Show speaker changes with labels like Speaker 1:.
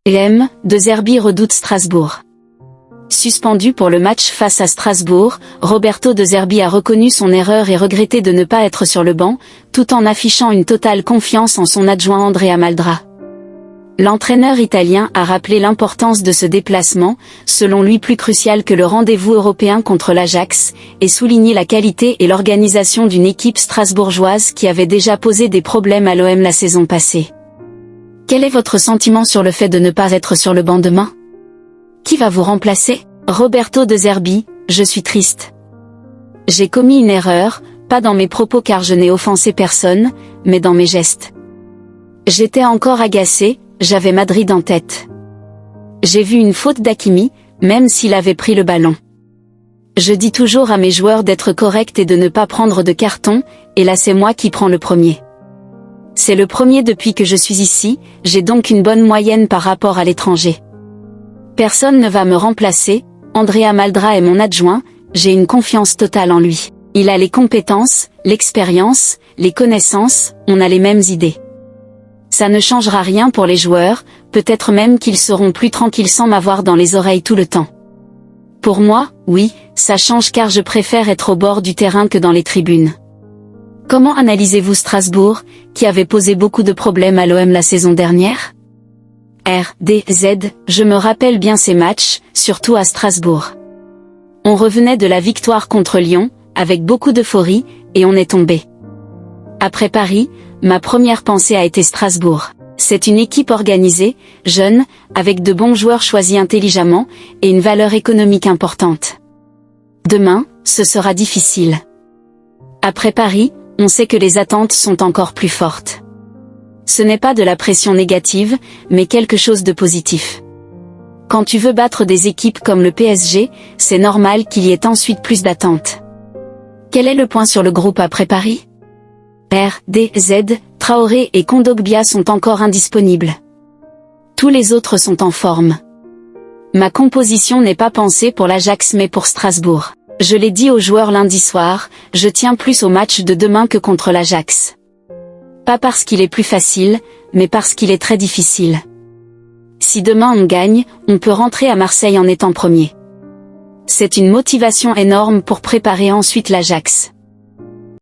Speaker 1: De Zerbi redoute Strasbourg. Suspendu pour le match face à Strasbourg, Roberto De Zerbi a reconnu son erreur et regretté de ne pas être sur le banc, tout en affichant une totale confiance en son adjoint Andrea Maldra. L'entraîneur italien a rappelé l'importance de ce déplacement, selon lui plus crucial que le rendez-vous européen contre l'Ajax, et souligné la qualité et l'organisation d'une équipe strasbourgeoise qui avait déjà posé des problèmes à l'OM la saison passée. Quel est votre sentiment sur le fait de ne pas être sur le banc demain? Qui va vous remplacer? Roberto De Zerbi, je suis triste. J'ai commis une erreur, pas dans mes propos car je n'ai offensé personne, mais dans mes gestes. J'étais encore agacé, j'avais Madrid en tête. J'ai vu une faute d'Hakimi, même s'il avait pris le ballon. Je dis toujours à mes joueurs d'être corrects et de ne pas prendre de carton, et là c'est moi qui prends le premier. C'est le premier depuis que je suis ici, j'ai donc une bonne moyenne par rapport à l'étranger. Personne ne va me remplacer, Andrea Maldra est mon adjoint, j'ai une confiance totale en lui. Il a les compétences, l'expérience, les connaissances, on a les mêmes idées. Ça ne changera rien pour les joueurs, peut-être même qu'ils seront plus tranquilles sans m'avoir dans les oreilles tout le temps. Pour moi, oui, ça change car je préfère être au bord du terrain que dans les tribunes. Comment analysez-vous Strasbourg, qui avait posé beaucoup de problèmes à l'OM la saison dernière? Je me rappelle bien ces matchs, surtout à Strasbourg. On revenait de la victoire contre Lyon, avec beaucoup d'euphorie, et on est tombé. Après Paris, ma première pensée a été Strasbourg. C'est une équipe organisée, jeune, avec de bons joueurs choisis intelligemment, et une valeur économique importante. Demain, ce sera difficile. Après Paris, on sait que les attentes sont encore plus fortes. Ce n'est pas de la pression négative, mais quelque chose de positif. Quand tu veux battre des équipes comme le PSG, c'est normal qu'il y ait ensuite plus d'attentes. Quel est le point sur le groupe après Paris? Traoré et Kondogbia sont encore indisponibles. Tous les autres sont en forme. Ma composition n'est pas pensée pour l'Ajax mais pour Strasbourg. Je l'ai dit aux joueurs lundi soir, je tiens plus au match de demain que contre l'Ajax. Pas parce qu'il est plus facile, mais parce qu'il est très difficile. Si demain on gagne, on peut rentrer à Marseille en étant premier. C'est une motivation énorme pour préparer ensuite l'Ajax.